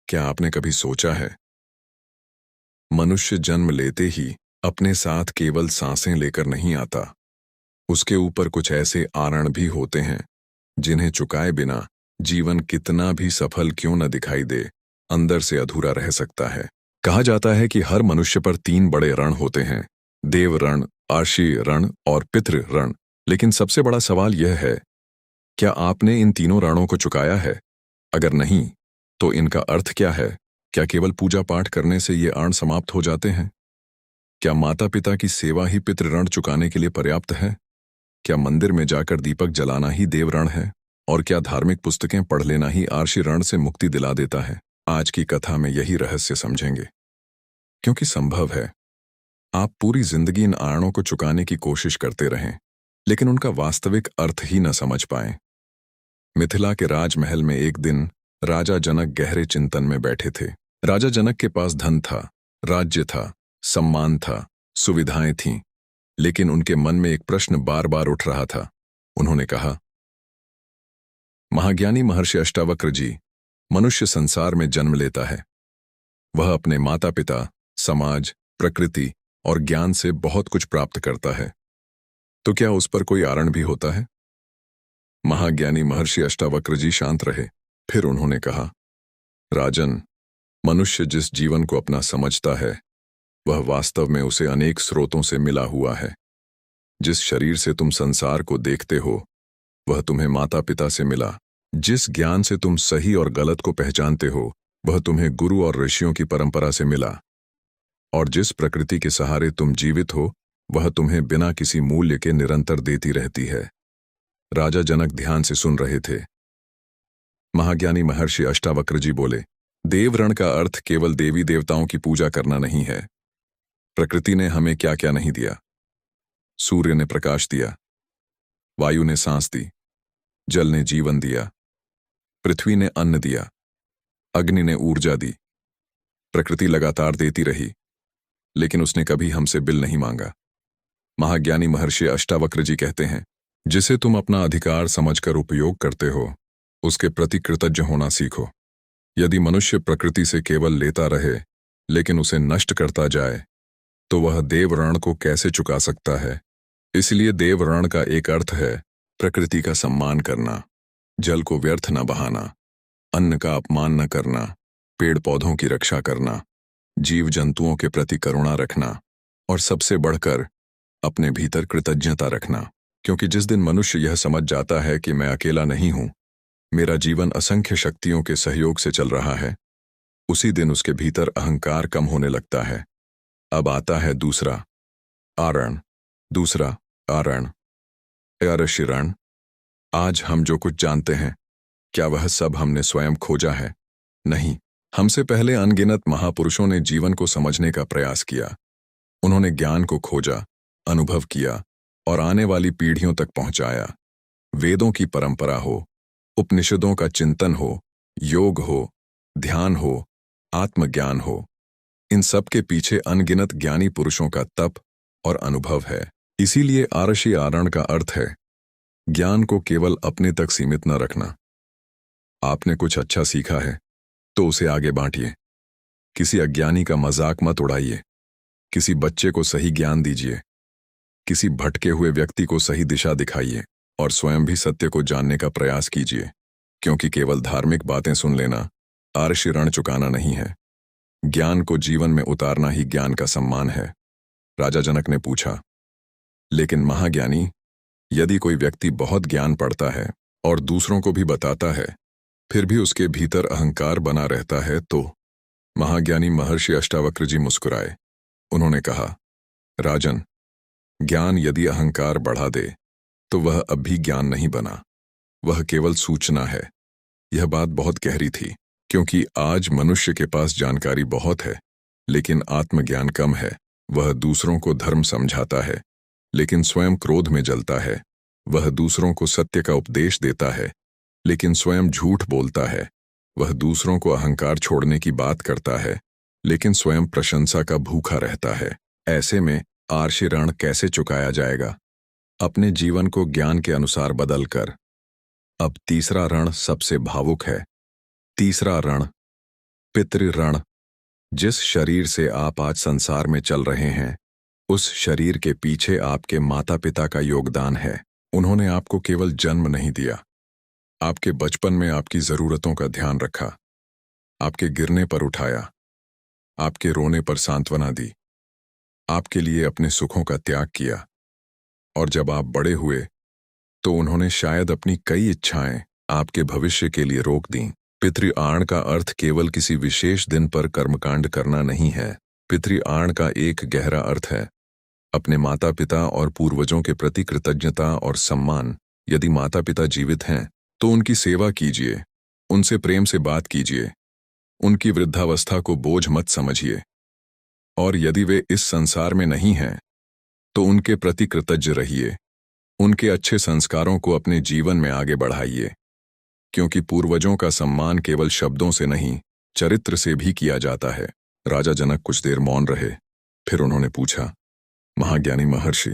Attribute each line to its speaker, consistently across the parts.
Speaker 1: क्या आपने कभी सोचा है, मनुष्य जन्म लेते ही अपने साथ केवल सांसें लेकर नहीं आता। उसके ऊपर कुछ ऐसे आरण भी होते हैं जिन्हें चुकाए बिना जीवन कितना भी सफल क्यों न दिखाई दे, अंदर से अधूरा रह सकता है। कहा जाता है कि हर मनुष्य पर 3 बड़े रण होते हैं, देव रण, आर्षि रण और पितृ रण। लेकिन सबसे बड़ा सवाल यह है, क्या आपने इन तीनों रणों को चुकाया है? अगर नहीं, तो इनका अर्थ क्या है? क्या केवल पूजा पाठ करने से ये ऋण समाप्त हो जाते हैं? क्या माता पिता की सेवा ही पितृ ऋण चुकाने के लिए पर्याप्त है? क्या मंदिर में जाकर दीपक जलाना ही देव ऋण है? और क्या धार्मिक पुस्तकें पढ़ लेना ही आर्षि ऋण से मुक्ति दिला देता है? आज की कथा में यही रहस्य समझेंगे। क्योंकि संभव है आप पूरी जिंदगी इन आरणों को चुकाने की कोशिश करते रहें, लेकिन उनका वास्तविक अर्थ ही न समझ पाएं। मिथिला के राजमहल में एक दिन राजा जनक गहरे चिंतन में बैठे थे। राजा जनक के पास धन था, राज्य था, सम्मान था, सुविधाएं थीं, लेकिन उनके मन में एक प्रश्न बार बार उठ रहा था। उन्होंने कहा, महाज्ञानी महर्षि अष्टावक्र जी, मनुष्य संसार में जन्म लेता है। वह अपने माता पिता, समाज, प्रकृति और ज्ञान से बहुत कुछ प्राप्त करता है। तो क्या उस पर कोई आरण भी होता है? महाज्ञानी महर्षि अष्टावक्र जी शांत रहे। फिर उन्होंने कहा, राजन, मनुष्य जिस जीवन को अपना समझता है वह वास्तव में उसे अनेक स्रोतों से मिला हुआ है। जिस शरीर से तुम संसार को देखते हो वह तुम्हें माता पिता से मिला। जिस ज्ञान से तुम सही और गलत को पहचानते हो वह तुम्हें गुरु और ऋषियों की परंपरा से मिला। और जिस प्रकृति के सहारे तुम जीवित हो वह तुम्हें बिना किसी मूल्य के निरंतर देती रहती है। राजा जनक ध्यान से सुन रहे थे। महाज्ञानी महर्षि अष्टावक्र जी बोले, देव ऋण का अर्थ केवल देवी देवताओं की पूजा करना नहीं है। प्रकृति ने हमें क्या क्या नहीं दिया। सूर्य ने प्रकाश दिया, वायु ने सांस दी, जल ने जीवन दिया, पृथ्वी ने अन्न दिया, अग्नि ने ऊर्जा दी। प्रकृति लगातार देती रही, लेकिन उसने कभी हमसे बिल नहीं मांगा। महाज्ञानी महर्षि अष्टावक्र जी कहते हैं, जिसे तुम अपना अधिकार समझकर उपयोग करते हो उसके प्रति कृतज्ञ होना सीखो। यदि मनुष्य प्रकृति से केवल लेता रहे लेकिन उसे नष्ट करता जाए तो वह देव ऋण को कैसे चुका सकता है? इसलिए देव ऋण का एक अर्थ है प्रकृति का सम्मान करना, जल को व्यर्थ न बहाना, अन्न का अपमान न करना, पेड़ पौधों की रक्षा करना, जीव जंतुओं के प्रति करुणा रखना और सबसे बढ़कर अपने भीतर कृतज्ञता रखना। क्योंकि जिस दिन मनुष्य यह समझ जाता है कि मैं अकेला नहीं हूं, मेरा जीवन असंख्य शक्तियों के सहयोग से चल रहा है, उसी दिन उसके भीतर अहंकार कम होने लगता है। अब आता है दूसरा आरण। दूसरा आरण, आर्षि ऋण। आज हम जो कुछ जानते हैं, क्या वह सब हमने स्वयं खोजा है? नहीं। हमसे पहले अनगिनत महापुरुषों ने जीवन को समझने का प्रयास किया। उन्होंने ज्ञान को खोजा, अनुभव किया और आने वाली पीढ़ियों तक पहुंचाया। वेदों की परंपरा हो, उपनिषदों का चिंतन हो, योग हो, ध्यान हो, आत्मज्ञान हो, इन सब के पीछे अनगिनत ज्ञानी पुरुषों का तप और अनुभव है। इसीलिए आर्षि आरण का अर्थ है ज्ञान को केवल अपने तक सीमित न रखना। आपने कुछ अच्छा सीखा है तो उसे आगे बांटिए। किसी अज्ञानी का मजाक मत उड़ाइए। किसी बच्चे को सही ज्ञान दीजिए। किसी भटके हुए व्यक्ति को सही दिशा दिखाइए और स्वयं भी सत्य को जानने का प्रयास कीजिए। क्योंकि केवल धार्मिक बातें सुन लेना आर्षि ऋण चुकाना नहीं है। ज्ञान को जीवन में उतारना ही ज्ञान का सम्मान है। राजा जनक ने पूछा, लेकिन महाज्ञानी, यदि कोई व्यक्ति बहुत ज्ञान पढ़ता है और दूसरों को भी बताता है, फिर भी उसके भीतर अहंकार बना रहता है तो? महाज्ञानी महर्षि अष्टावक्र जी मुस्कुराए। उन्होंने कहा, राजन, ज्ञान यदि अहंकार बढ़ा दे तो वह अब भी ज्ञान नहीं बना, वह केवल सूचना है। यह बात बहुत गहरी थी, क्योंकि आज मनुष्य के पास जानकारी बहुत है लेकिन आत्मज्ञान कम है। वह दूसरों को धर्म समझाता है लेकिन स्वयं क्रोध में जलता है। वह दूसरों को सत्य का उपदेश देता है लेकिन स्वयं झूठ बोलता है। वह दूसरों को अहंकार छोड़ने की बात करता है लेकिन स्वयं प्रशंसा का भूखा रहता है। ऐसे में आर्षि ऋण कैसे चुकाया जाएगा? अपने जीवन को ज्ञान के अनुसार बदलकर। अब तीसरा ऋण सबसे भावुक है। तीसरा ऋण पितृ ऋण। जिस शरीर से आप आज संसार में चल रहे हैं, उस शरीर के पीछे आपके माता पिता का योगदान है। उन्होंने आपको केवल जन्म नहीं दिया, आपके बचपन में आपकी जरूरतों का ध्यान रखा, आपके गिरने पर उठाया, आपके रोने पर सांत्वना दी, आपके लिए अपने सुखों का त्याग किया। और जब आप बड़े हुए तो उन्होंने शायद अपनी कई इच्छाएं आपके भविष्य के लिए रोक दीं। पितृआण का अर्थ केवल किसी विशेष दिन पर कर्मकांड करना नहीं है। पितृआण का एक गहरा अर्थ है अपने माता पिता और पूर्वजों के प्रति कृतज्ञता और सम्मान। यदि माता पिता जीवित हैं तो उनकी सेवा कीजिए, उनसे प्रेम से बात कीजिए, उनकी वृद्धावस्था को बोझ मत समझिए। और यदि वे इस संसार में नहीं हैं तो उनके प्रति कृतज्ञ रहिए, उनके अच्छे संस्कारों को अपने जीवन में आगे बढ़ाइए, क्योंकि पूर्वजों का सम्मान केवल शब्दों से नहीं, चरित्र से भी किया जाता है। राजा जनक कुछ देर मौन रहे, फिर उन्होंने पूछा, महाज्ञानी महर्षि,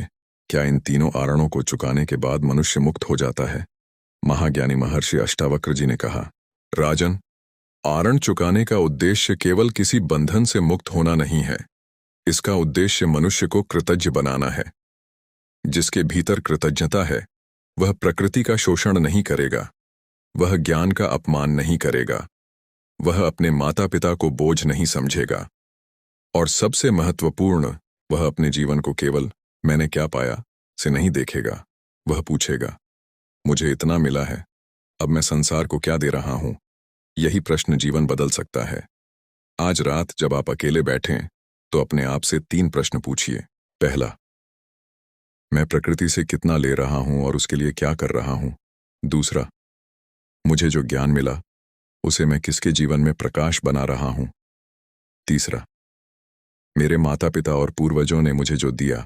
Speaker 1: क्या इन तीनों आरणों को चुकाने के बाद मनुष्य मुक्त हो जाता है? महाज्ञानी महर्षि अष्टावक्र जी ने कहा, राजन, आरण चुकाने का उद्देश्य केवल किसी बंधन से मुक्त होना नहीं है। इसका उद्देश्य मनुष्य को कृतज्ञ बनाना है। जिसके भीतर कृतज्ञता है वह प्रकृति का शोषण नहीं करेगा, वह ज्ञान का अपमान नहीं करेगा, वह अपने माता पिता को बोझ नहीं समझेगा, और सबसे महत्वपूर्ण, वह अपने जीवन को केवल मैंने क्या पाया से नहीं देखेगा। वह पूछेगा, मुझे इतना मिला है, अब मैं संसार को क्या दे रहा हूं? यही प्रश्न जीवन बदल सकता है। आज रात जब आप अकेले बैठें तो अपने आप से 3 प्रश्न पूछिए। पहला, मैं प्रकृति से कितना ले रहा हूं और उसके लिए क्या कर रहा हूं? दूसरा, मुझे जो ज्ञान मिला उसे मैं किसके जीवन में प्रकाश बना रहा हूं? तीसरा, मेरे माता पिता और पूर्वजों ने मुझे जो दिया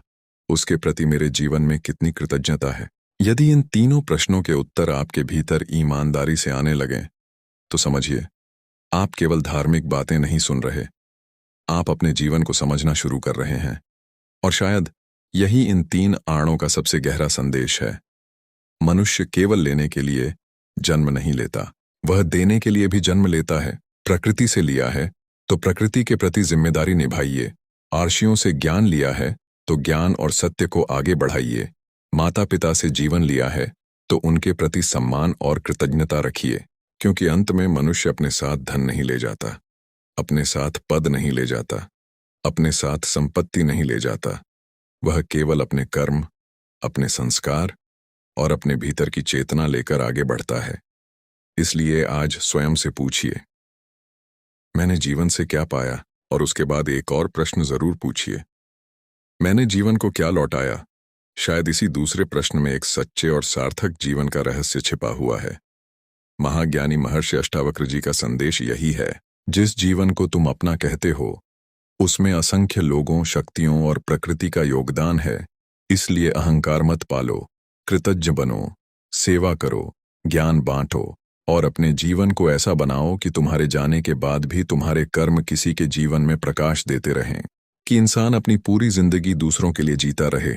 Speaker 1: उसके प्रति मेरे जीवन में कितनी कृतज्ञता है? यदि इन तीनों प्रश्नों के उत्तर आपके भीतर ईमानदारी से आने लगें तो समझिए, आप केवल धार्मिक बातें नहीं सुन रहे, आप अपने जीवन को समझना शुरू कर रहे हैं। और शायद यही इन 3 आणों का सबसे गहरा संदेश है। मनुष्य केवल लेने के लिए जन्म नहीं लेता, वह देने के लिए भी जन्म लेता है। प्रकृति से लिया है तो प्रकृति के प्रति जिम्मेदारी निभाइए, आर्षियों से ज्ञान लिया है तो ज्ञान और सत्य को आगे बढ़ाइए, माता पिता से जीवन लिया है तो उनके प्रति सम्मान और कृतज्ञता रखिए, क्योंकि अंत में मनुष्य अपने साथ धन नहीं ले जाता, अपने साथ पद नहीं ले जाता, अपने साथ संपत्ति नहीं ले जाता। वह केवल अपने कर्म, अपने संस्कार और अपने भीतर की चेतना लेकर आगे बढ़ता है। इसलिए आज स्वयं से पूछिए, मैंने जीवन से क्या पाया? और उसके बाद एक और प्रश्न जरूर पूछिए, मैंने जीवन को क्या लौटाया? शायद इसी दूसरे प्रश्न में एक सच्चे और सार्थक जीवन का रहस्य छिपा हुआ है। महाज्ञानी महर्षि अष्टावक्र जी का संदेश यही है, जिस जीवन को तुम अपना कहते हो उसमें असंख्य लोगों, शक्तियों और प्रकृति का योगदान है। इसलिए अहंकार मत पालो, कृतज्ञ बनो, सेवा करो, ज्ञान बांटो और अपने जीवन को ऐसा बनाओ कि तुम्हारे जाने के बाद भी तुम्हारे कर्म किसी के जीवन में प्रकाश देते रहें। कि इंसान अपनी पूरी जिंदगी दूसरों के लिए जीता रहे,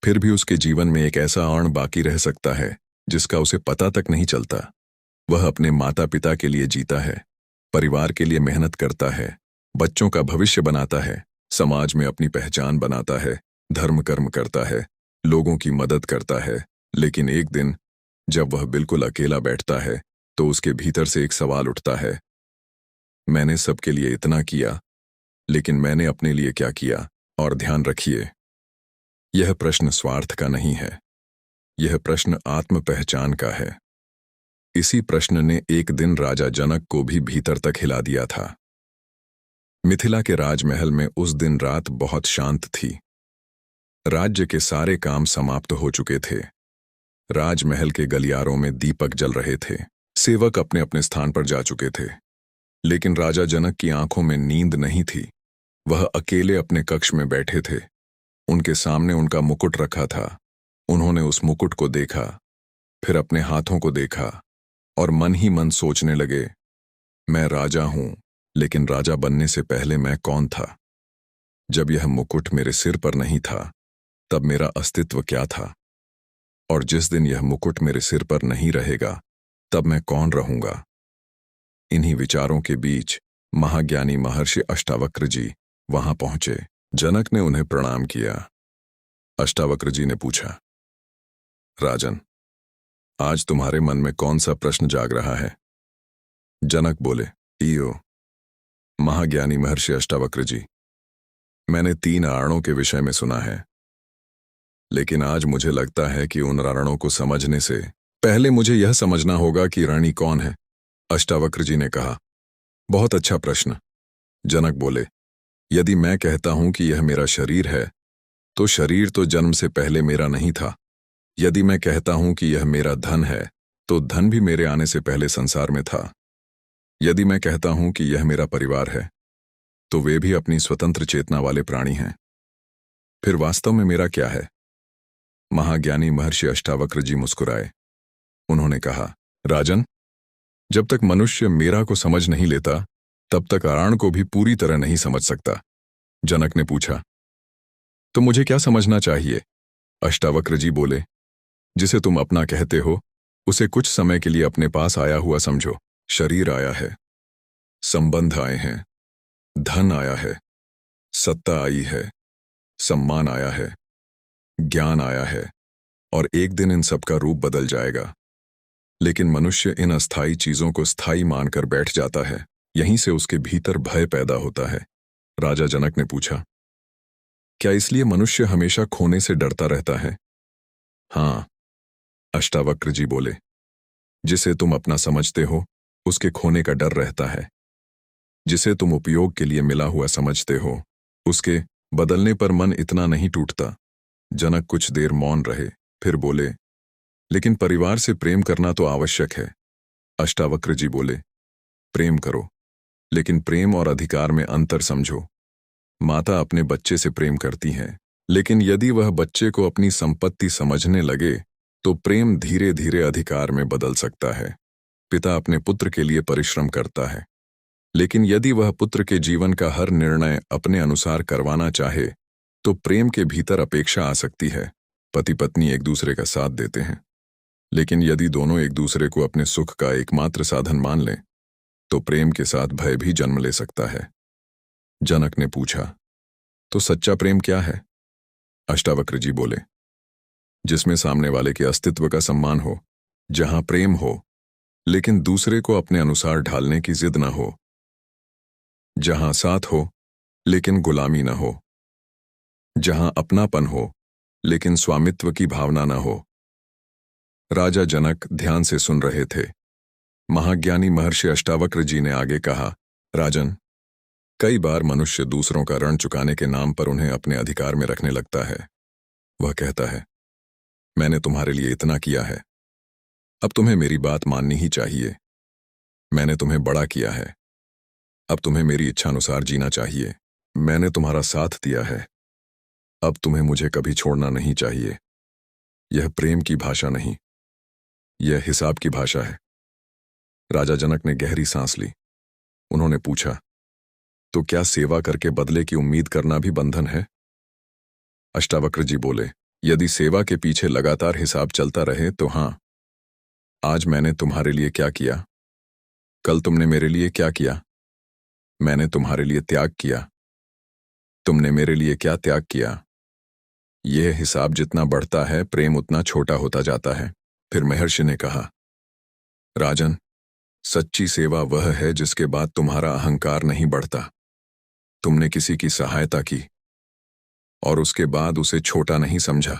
Speaker 1: फिर भी उसके जीवन में एक ऐसा आण बाकी रह सकता है जिसका उसे पता तक नहीं चलता। वह अपने माता पिता के लिए जीता है, परिवार के लिए मेहनत करता है, बच्चों का भविष्य बनाता है, समाज में अपनी पहचान बनाता है, धर्म कर्म करता है, लोगों की मदद करता है। लेकिन एक दिन जब वह बिल्कुल अकेला बैठता है तो उसके भीतर से एक सवाल उठता है, मैंने सबके लिए इतना किया, लेकिन मैंने अपने लिए क्या किया? और ध्यान रखिए, यह प्रश्न स्वार्थ का नहीं है, यह प्रश्न आत्म पहचान का है। इसी प्रश्न ने एक दिन राजा जनक को भी भीतर तक हिला दिया था। मिथिला के राजमहल में उस दिन रात बहुत शांत थी। राज्य के सारे काम समाप्त हो चुके थे। राजमहल के गलियारों में दीपक जल रहे थे, सेवक अपने अपने स्थान पर जा चुके थे। लेकिन राजा जनक की आंखों में नींद नहीं थी। वह अकेले अपने कक्ष में बैठे थे। उनके सामने उनका मुकुट रखा था। उन्होंने उस मुकुट को देखा, फिर अपने हाथों को देखा और मन ही मन सोचने लगे, मैं राजा हूं, लेकिन राजा बनने से पहले मैं कौन था? जब यह मुकुट मेरे सिर पर नहीं था तब मेरा अस्तित्व क्या था? और जिस दिन यह मुकुट मेरे सिर पर नहीं रहेगा तब मैं कौन रहूंगा? इन्हीं विचारों के बीच महाज्ञानी महर्षि अष्टावक्र जी वहां पहुंचे। जनक ने उन्हें प्रणाम किया। अष्टावक्र जी ने पूछा, राजन, आज तुम्हारे मन में कौन सा प्रश्न जाग रहा है? जनक बोले, इयो महाज्ञानी महर्षि अष्टावक्र जी, मैंने 3 आरणों के विषय में सुना है, लेकिन आज मुझे लगता है कि उन आरणों को समझने से पहले मुझे यह समझना होगा कि रानी कौन है। अष्टावक्र जी ने कहा, बहुत अच्छा प्रश्न। जनक बोले, यदि मैं कहता हूं कि यह मेरा शरीर है, तो शरीर तो जन्म से पहले मेरा नहीं था। यदि मैं कहता हूं कि यह मेरा धन है, तो धन भी मेरे आने से पहले संसार में था। यदि मैं कहता हूं कि यह मेरा परिवार है, तो वे भी अपनी स्वतंत्र चेतना वाले प्राणी हैं। फिर वास्तव में मेरा क्या है? महाज्ञानी महर्षि अष्टावक्र जी मुस्कुराए। उन्होंने कहा, राजन, जब तक मनुष्य मेरा को समझ नहीं लेता, तब तक आरण को भी पूरी तरह नहीं समझ सकता। जनक ने पूछा, तो मुझे क्या समझना चाहिए? अष्टावक्र जी बोले, जिसे तुम अपना कहते हो, उसे कुछ समय के लिए अपने पास आया हुआ समझो। शरीर आया है, संबंध आए हैं, धन आया है, सत्ता आई है, सम्मान आया है, ज्ञान आया है, और एक दिन इन सब का रूप बदल जाएगा। लेकिन मनुष्य इन अस्थायी चीजों को स्थायी मानकर बैठ जाता है। यहीं से उसके भीतर भय पैदा होता है। राजा जनक ने पूछा, क्या इसलिए मनुष्य हमेशा खोने से डरता रहता है? हाँ, अष्टावक्र जी बोले, जिसे तुम अपना समझते हो, उसके खोने का डर रहता है। जिसे तुम उपयोग के लिए मिला हुआ समझते हो, उसके बदलने पर मन इतना नहीं टूटता। जनक कुछ देर मौन रहे, फिर बोले, लेकिन परिवार से प्रेम करना तो आवश्यक है। अष्टावक्र जी बोले, प्रेम करो, लेकिन प्रेम और अधिकार में अंतर समझो। माता अपने बच्चे से प्रेम करती है, लेकिन यदि वह बच्चे को अपनी संपत्ति समझने लगे, तो प्रेम धीरे धीरे अधिकार में बदल सकता है। पिता अपने पुत्र के लिए परिश्रम करता है, लेकिन यदि वह पुत्र के जीवन का हर निर्णय अपने अनुसार करवाना चाहे, तो प्रेम के भीतर अपेक्षा आ सकती है। पति पत्नी एक दूसरे का साथ देते हैं, लेकिन यदि दोनों एक दूसरे को अपने सुख का एकमात्र साधन मान लें, तो प्रेम के साथ भय भी जन्म ले सकता है। जनक ने पूछा, तो सच्चा प्रेम क्या है? अष्टावक्र जी बोले, जिसमें सामने वाले के अस्तित्व का सम्मान हो, जहां प्रेम हो, लेकिन दूसरे को अपने अनुसार ढालने की जिद न हो, जहां साथ हो, लेकिन गुलामी न हो, जहां अपनापन हो, लेकिन स्वामित्व की भावना न हो। राजा जनक ध्यान से सुन रहे थे। महाज्ञानी महर्षि अष्टावक्र जी ने आगे कहा, राजन, कई बार मनुष्य दूसरों का ऋण चुकाने के नाम पर उन्हें अपने अधिकार में रखने लगता है। वह कहता है, मैंने तुम्हारे लिए इतना किया है, अब तुम्हें मेरी बात माननी ही चाहिए। मैंने तुम्हें बड़ा किया है, अब तुम्हें मेरी इच्छानुसार जीना चाहिए। मैंने तुम्हारा साथ दिया है, अब तुम्हें मुझे कभी छोड़ना नहीं चाहिए। यह प्रेम की भाषा नहीं, यह हिसाब की भाषा है। राजा जनक ने गहरी सांस ली। उन्होंने पूछा, तो क्या सेवा करके बदले की उम्मीद करना भी बंधन है? अष्टावक्र जी बोले, यदि सेवा के पीछे लगातार हिसाब चलता रहे तो हाँ। आज मैंने तुम्हारे लिए क्या किया, कल तुमने मेरे लिए क्या किया? मैंने तुम्हारे लिए त्याग किया, तुमने मेरे लिए क्या त्याग किया? यह हिसाब जितना बढ़ता है, प्रेम उतना छोटा होता जाता है। फिर महर्षि ने कहा, राजन, सच्ची सेवा वह है जिसके बाद तुम्हारा अहंकार नहीं बढ़ता। तुमने किसी की सहायता की और उसके बाद उसे छोटा नहीं समझा,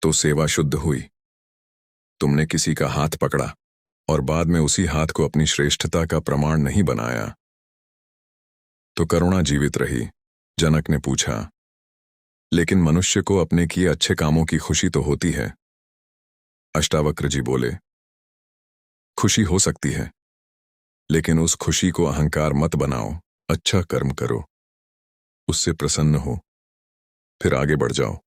Speaker 1: तो सेवा शुद्ध हुई। तुमने किसी का हाथ पकड़ा और बाद में उसी हाथ को अपनी श्रेष्ठता का प्रमाण नहीं बनाया, तो करुणा जीवित रही। जनक ने पूछा, लेकिन मनुष्य को अपने किए अच्छे कामों की खुशी तो होती है। अष्टावक्र जी बोले, खुशी हो सकती है, लेकिन उस खुशी को अहंकार मत बनाओ। अच्छा कर्म करो, उससे प्रसन्न हो, फिर आगे बढ़ जाओ।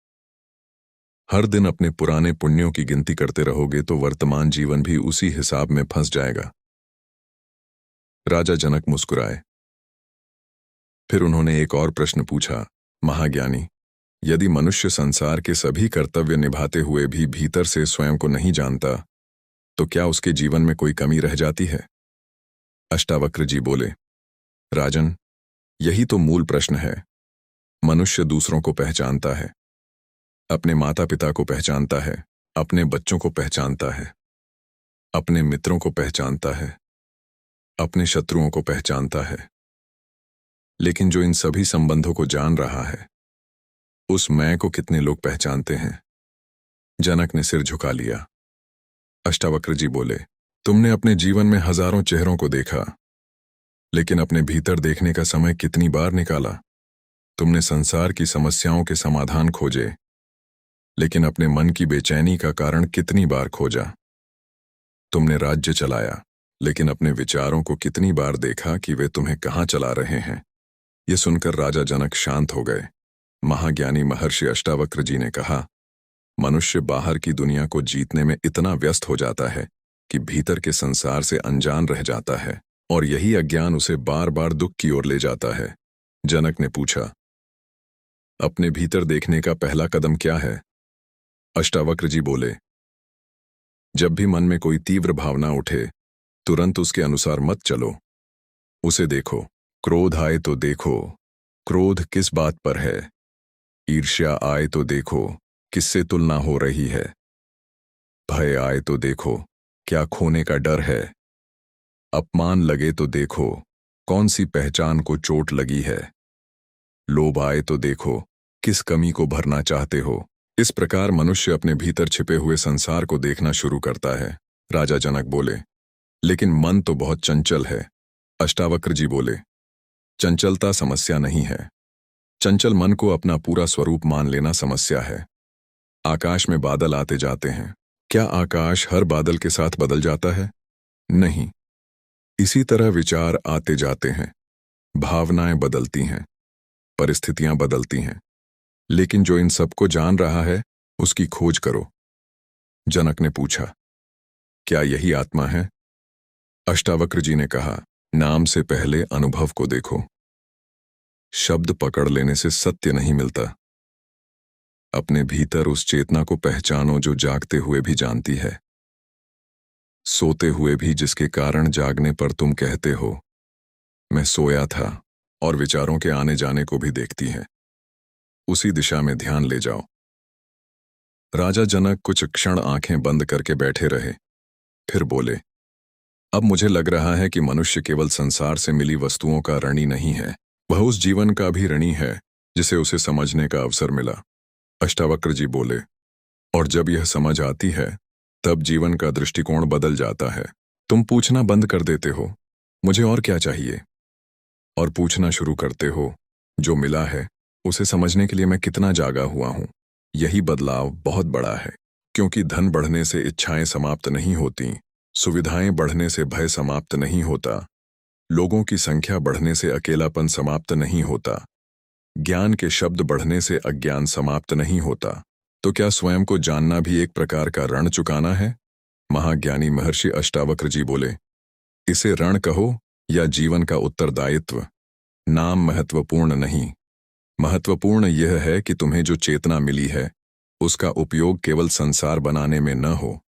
Speaker 1: हर दिन अपने पुराने पुण्यों की गिनती करते रहोगे तो वर्तमान जीवन भी उसी हिसाब में फंस जाएगा। राजा जनक मुस्कुराए। फिर उन्होंने एक और प्रश्न पूछा, महाज्ञानी, यदि मनुष्य संसार के सभी कर्तव्य निभाते हुए भी भीतर से स्वयं को नहीं जानता, तो क्या उसके जीवन में कोई कमी रह जाती है? अष्टावक्र जी बोले, राजन, यही तो मूल प्रश्न है। मनुष्य दूसरों को पहचानता है, अपने माता पिता को पहचानता है, अपने बच्चों को पहचानता है, अपने मित्रों को पहचानता है, अपने शत्रुओं को पहचानता है। लेकिन जो इन सभी संबंधों को जान रहा है, उस मैं को कितने लोग पहचानते हैं? जनक ने सिर झुका लिया। अष्टावक्र जी बोले, तुमने अपने जीवन में हजारों चेहरों को देखा, लेकिन अपने भीतर देखने का समय कितनी बार निकाला? तुमने संसार की समस्याओं के समाधान खोजे, लेकिन अपने मन की बेचैनी का कारण कितनी बार खोजा? तुमने राज्य चलाया, लेकिन अपने विचारों को कितनी बार देखा कि वे तुम्हें कहाँ चला रहे हैं? ये सुनकर राजा जनक शांत हो गए। महाज्ञानी महर्षि अष्टावक्र जी ने कहा, मनुष्य बाहर की दुनिया को जीतने में इतना व्यस्त हो जाता है कि भीतर के संसार से अनजान रह जाता है, और यही अज्ञान उसे बार बार दुख की ओर ले जाता है। जनक ने पूछा, अपने भीतर देखने का पहला कदम क्या है? अष्टावक्र जी बोले, जब भी मन में कोई तीव्र भावना उठे, तुरंत उसके अनुसार मत चलो, उसे देखो। क्रोध आए तो देखो, क्रोध किस बात पर है। ईर्ष्या आए तो देखो, किससे तुलना हो रही है। भय आए तो देखो, क्या खोने का डर है। अपमान लगे तो देखो, कौन सी पहचान को चोट लगी है। लोभ आए तो देखो, किस कमी को भरना चाहते हो। इस प्रकार मनुष्य अपने भीतर छिपे हुए संसार को देखना शुरू करता है। राजा जनक बोले, लेकिन मन तो बहुत चंचल है। अष्टावक्र जी बोले, चंचलता समस्या नहीं है, चंचल मन को अपना पूरा स्वरूप मान लेना समस्या है। आकाश में बादल आते जाते हैं, क्या आकाश हर बादल के साथ बदल जाता है? नहीं। इसी तरह विचार आते जाते हैं, भावनाएं बदलती हैं, परिस्थितियां बदलती हैं, लेकिन जो इन सबको जान रहा है, उसकी खोज करो। जनक ने पूछा, क्या यही आत्मा है? अष्टावक्र जी ने कहा, नाम से पहले अनुभव को देखो। शब्द पकड़ लेने से सत्य नहीं मिलता। अपने भीतर उस चेतना को पहचानो जो जागते हुए भी जानती है, सोते हुए भी जिसके कारण जागने पर तुम कहते हो, मैं सोया था, और विचारों के आने जाने को भी देखती है। उसी दिशा में ध्यान ले जाओ। राजा जनक कुछ क्षण आंखें बंद करके बैठे रहे, फिर बोले, अब मुझे लग रहा है कि मनुष्य केवल संसार से मिली वस्तुओं का ऋणी नहीं है, वह उस जीवन का भी ऋणी है जिसे उसे समझने का अवसर मिला। अष्टावक्र जी बोले, और जब यह समझ आती है, तब जीवन का दृष्टिकोण बदल जाता है। तुम पूछना बंद कर देते हो, मुझे और क्या चाहिए, और पूछना शुरू करते हो, जो मिला है उसे समझने के लिए मैं कितना जागा हुआ हूं। यही बदलाव बहुत बड़ा है, क्योंकि धन बढ़ने से इच्छाएं समाप्त नहीं होती, सुविधाएं बढ़ने से भय समाप्त नहीं होता, लोगों की संख्या बढ़ने से अकेलापन समाप्त नहीं होता, ज्ञान के शब्द बढ़ने से अज्ञान समाप्त नहीं होता। तो क्या स्वयं को जानना भी एक प्रकार का ऋण चुकाना है? महाज्ञानी महर्षि अष्टावक्र जी बोले, इसे ऋण कहो या जीवन का उत्तरदायित्व, नाम महत्वपूर्ण नहीं। महत्वपूर्ण यह है कि तुम्हें जो चेतना मिली है, उसका उपयोग केवल संसार बनाने में न हो,